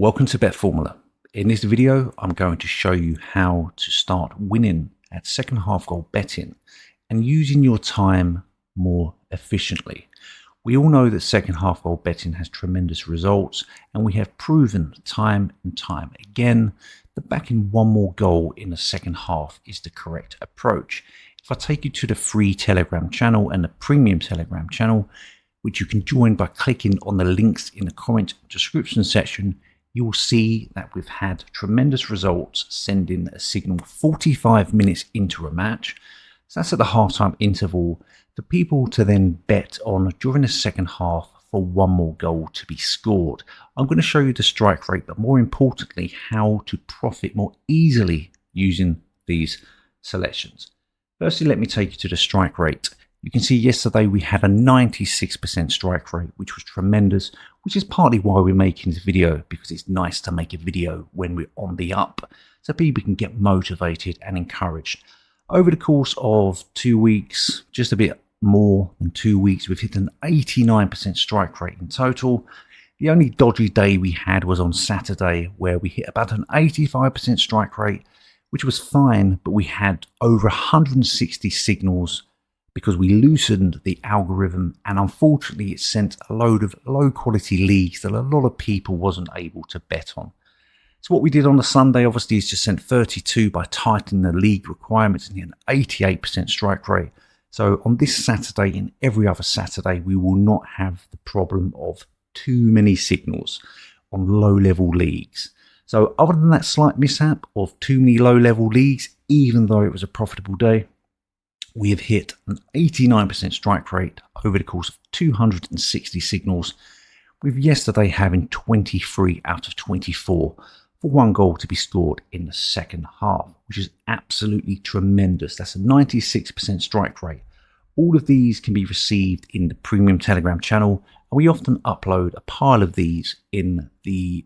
Welcome to Bet Formula. In this video, I'm going to show you how to start winning at second half goal betting and using your time more efficiently. We all know that second half goal betting has tremendous results, and we have proven time and time again that backing one more goal in the second half is the correct approach. If I take you to the free Telegram channel and the premium Telegram channel, which you can join by clicking on the links in the comment description section, you will see that we've had tremendous results sending a signal 45 minutes into a match. So that's at the halftime interval for people to then bet on during the second half for one more goal to be scored. I'm going to show you the strike rate, but more importantly, how to profit more easily using these selections. Firstly, let me take you to the strike rate. You can see yesterday we had a 96% strike rate, which was tremendous, which is partly why we're making this video, because it's nice to make a video when we're on the up, so people can get motivated and encouraged. Over the course of 2 weeks, just a bit more than 2 weeks, we've hit an 89% strike rate in total. The only dodgy day we had was on Saturday, where we hit about an 85% strike rate, which was fine, but we had over 160 signals because we loosened the algorithm, and unfortunately it sent a load of low quality leagues that a lot of people wasn't able to bet on. So what we did on the Sunday obviously is just sent 32 by tightening the league requirements and hit an 88% strike rate. So on this Saturday and every other Saturday, we will not have the problem of too many signals on low level leagues. So other than that slight mishap of too many low level leagues, even though it was a profitable day, we have hit an 89% strike rate over the course of 260 signals, with yesterday having 23 out of 24 for one goal to be scored in the second half, which is absolutely tremendous. That's a 96% strike rate. All of these can be received in the premium Telegram channel, and we often upload a pile of these in the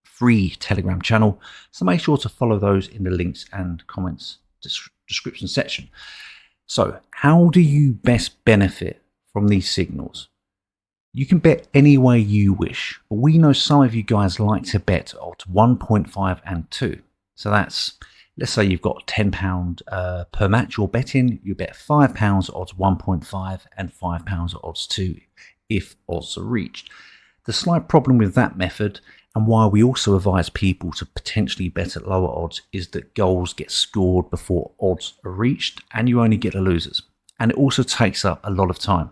free Telegram channel, so make sure to follow those in the links and comments description section. So how do you best benefit from these signals? You can bet any way you wish, but we know some of you guys like to bet odds 1.5 and 2. So that's, let's say you've got £10 per match you're betting, you bet £5 odds 1.5 and £5 odds 2 if odds are reached. The slight problem with that method, and why we also advise people to potentially bet at lower odds, is that goals get scored before odds are reached and you only get the losers. And it also takes up a lot of time.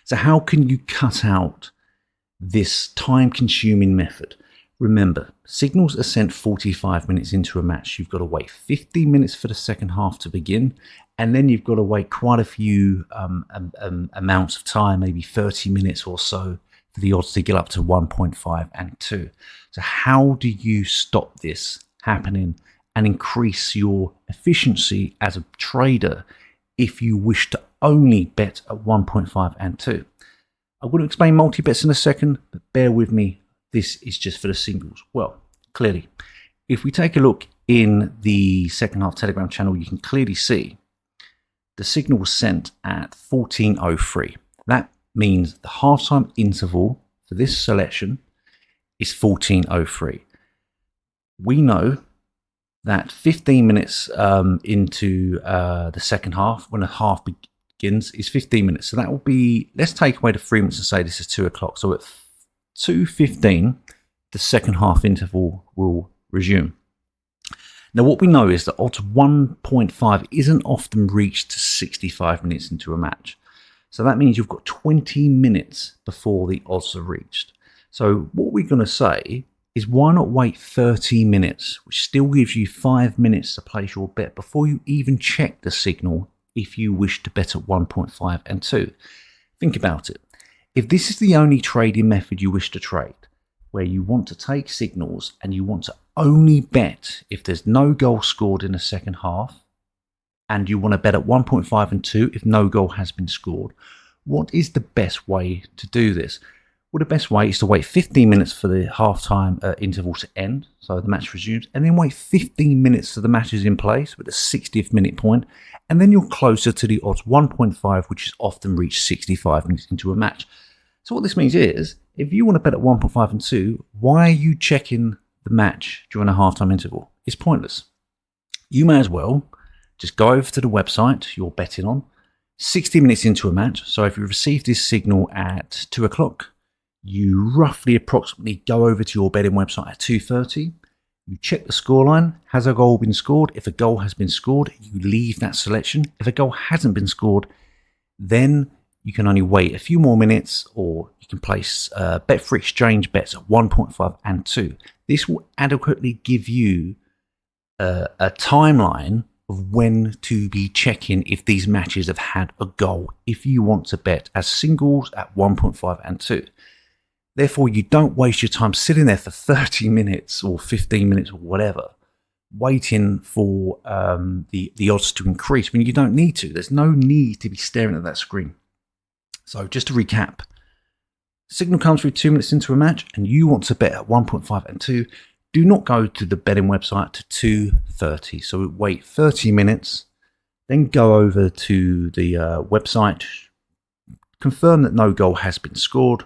So how can you cut out this time-consuming method? Remember, signals are sent 45 minutes into a match. You've got to wait 15 minutes for the second half to begin, and then you've got to wait quite a few amounts of time, maybe 30 minutes or so, for the odds to get up to 1.5 and 2. So how do you stop this happening and increase your efficiency as a trader if you wish to only bet at 1.5 and 2? I'm going to explain multi-bets in a second, but bear with me, this is just for the singles. Well, clearly, if we take a look in the second half Telegram channel, you can clearly see the signal was sent at 14:03. That means the halftime interval for this selection is 14:03. We know that 15 minutes into the second half, when the half begins, is 15 minutes. So that will be, let's take away the 3 minutes and say this is 2 o'clock. So at 2:15, the second half interval will resume. Now what we know is that odds 1.5 isn't often reached to 65 minutes into a match. So that means you've got 20 minutes before the odds are reached. So what we're going to say is, why not wait 30 minutes, which still gives you 5 minutes to place your bet before you even check the signal if you wish to bet at 1.5 and 2. Think about it. If this is the only trading method you wish to trade, where you want to take signals and you want to only bet if there's no goal scored in the second half, and you want to bet at 1.5 and 2 if no goal has been scored, what is the best way to do this? Well, the best way is to wait 15 minutes for the halftime interval to end, so the match resumes, and then wait 15 minutes so the match is in place with the 60th minute point, and then you're closer to the odds 1.5, which is often reached 65 minutes into a match. So what this means is, if you want to bet at 1.5 and 2, why are you checking the match during a halftime interval? It's pointless. You may as well just go over to the website you're betting on, 60 minutes into a match. So if you receive this signal at 2 o'clock, you roughly approximately go over to your betting website at 2:30. You check the scoreline. Has a goal been scored? If a goal has been scored, you leave that selection. If a goal hasn't been scored, then you can only wait a few more minutes, or you can place bet for exchange bets at 1.5 and 2. This will adequately give you a timeline of when to be checking if these matches have had a goal, if you want to bet as singles at 1.5 and 2. Therefore, you don't waste your time sitting there for 30 minutes or 15 minutes or whatever, waiting for the odds to increase when you don't need to. There's no need to be staring at that screen. So just to recap, signal comes through 2 minutes into a match and you want to bet at 1.5 and 2. Do not go to the betting website to 2:30. So wait 30 minutes, then go over to the website, confirm that no goal has been scored,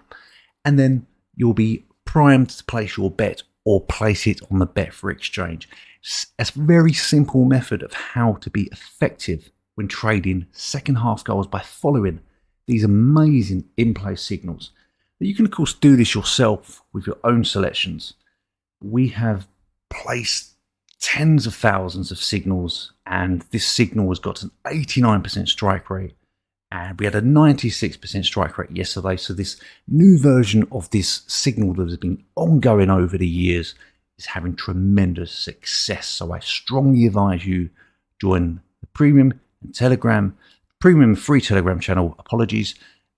and then you'll be primed to place your bet or place it on the bet for exchange. It's a very simple method of how to be effective when trading second half goals by following these amazing in-play signals. You can of course do this yourself with your own selections. We have placed tens of thousands of signals, and this signal has got an 89% strike rate, and we had a 96% strike rate yesterday. So this new version of this signal that has been ongoing over the years is having tremendous success. So I strongly advise you join the premium free Telegram channel,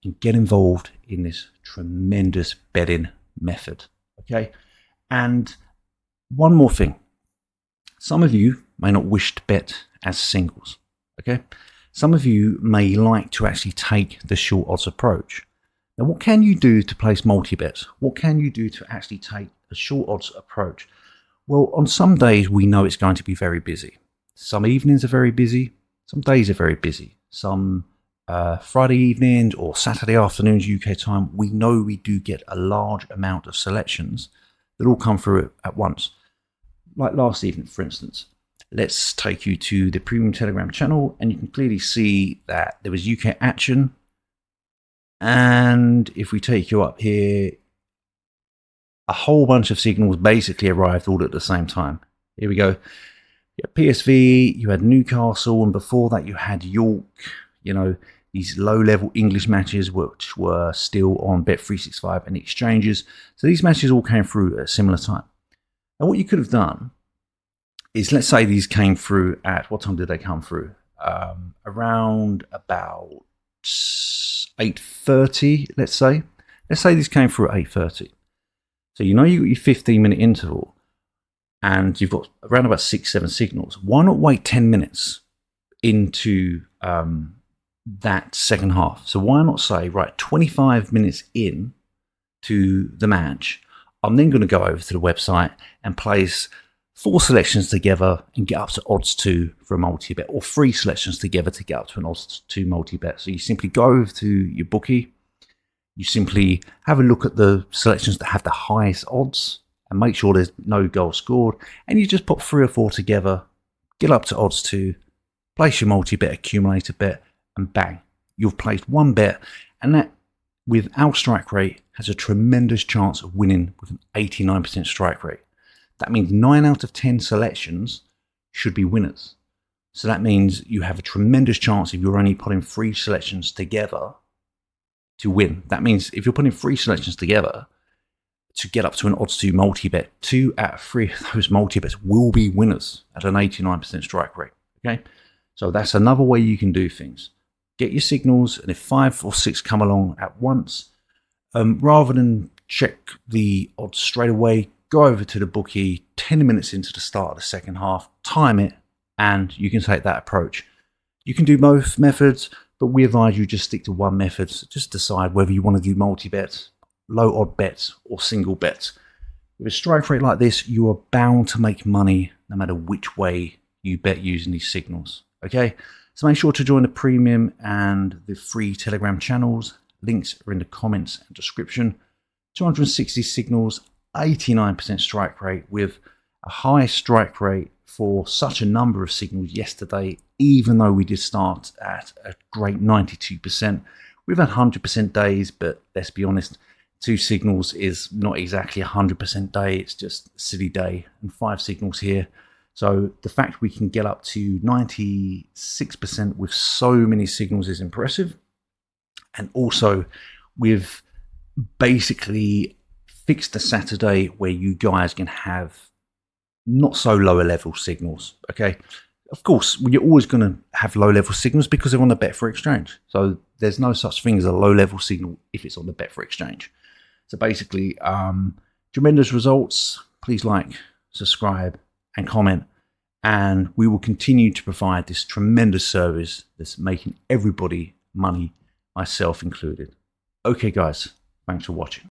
and get involved in this tremendous betting method. Okay. And one more thing. Some of you may not wish to bet as singles. Okay. Some of you may like to actually take the short odds approach. Now, what can you do to place multi-bets? What can you do to actually take a short odds approach? Well, on some days, we know it's going to be very busy. Some evenings are very busy. Some days are very busy. Some Friday evenings or Saturday afternoons UK time, we know we do get a large amount of selections that all come through at once. Like last evening, for instance. Let's take you to the premium Telegram channel, and you can clearly see that there was UK action. And if we take you up here, a whole bunch of signals basically arrived all at the same time. Here we go. You had PSV, you had Newcastle, and before that you had York. You know, these low-level English matches which were still on Bet365 and exchanges. So these matches all came through at a similar time. Now what you could have done is, let's say these came through at, what time did they come through? Around about 8:30, let's say. Let's say these came through at 8:30. So you know you got your 15-minute interval, and you've got around about 6-7 signals. Why not wait 10 minutes into that second half? So why not say, right, 25 minutes in to the match, I'm then going to go over to the website and place 4 selections together and get up to odds 2 for a multi-bet, or 3 selections together to get up to an odds 2 multi-bet. So you simply go over to your bookie, you simply have a look at the selections that have the highest odds and make sure there's no goal scored, and you just put 3 or 4 together, get up to odds 2, place your multi-bet accumulator bet, and bang, you've placed one bet, and that, with our strike rate, has a tremendous chance of winning with an 89% strike rate. That means 9 out of 10 selections should be winners. So that means you have a tremendous chance if you're only putting 3 selections together to win. That means if you're putting 3 selections together to get up to an odds 2 multi-bet, 2 out of 3 of those multi-bets will be winners at an 89% strike rate. Okay, so that's another way you can do things. Get your signals, and if 5 or 6 come along at once, rather than check the odds straight away, go over to the bookie 10 minutes into the start of the second half, time it, and you can take that approach. You can do both methods, but we advise you just stick to one method. So just decide whether you want to do multi-bets, low odd bets, or single bets. With a strike rate like this, you are bound to make money no matter which way you bet using these signals. Okay, so make sure to join the premium and the free Telegram channels. Links are in the comments and description. 260 signals, 89% strike rate, with a high strike rate for such a number of signals yesterday, even though we did start at a great 92%. We've had 100% days, but let's be honest, 2 signals is not exactly a 100% day. It's just a silly day, and 5 signals here. So the fact we can get up to 96% with so many signals is impressive. And also, we've basically fixed a Saturday where you guys can have not so lower level signals. Okay, of course you're always going to have low level signals because they're on the Betfair exchange, so there's no such thing as a low level signal if it's on the Betfair exchange. So basically, tremendous results. Please like, subscribe and comment, and we will continue to provide this tremendous service that's making everybody money, myself included. Okay guys, thanks for watching.